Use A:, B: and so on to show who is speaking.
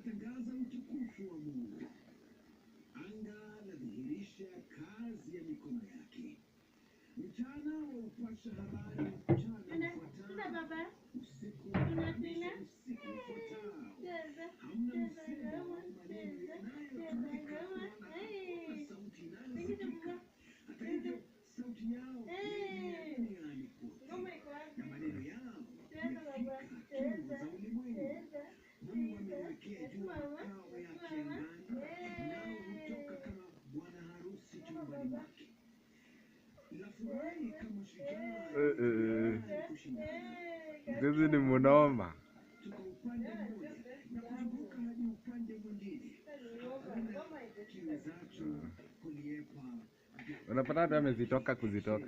A: zinatangaza utukufu wa Mungu. Anga ladhihirisha kazi ya mikono yake. Mchana wa upasha habari, mchana ufuatao. Usiku unatisha usiku ufuatao. Hamna msemo wa maneno yanayotumika kuona sauti inayosikika. Hata hivyo, sauti yao duniani kote. Na maneno yao yafika kingo za ulimwengu. Mungu amewekea juu makao yake angani, nao hutoka kama bwana harusi chumbani mwake. Nafurahi kama shujaa kushindana.
B: Sisi ni mnoma.
A: Toka upande mmoja na kuzunguka hadi upande mwingine. Hakuna kiwezacho kuliepa.
B: Unapata watu wamezitoka kuzitoka.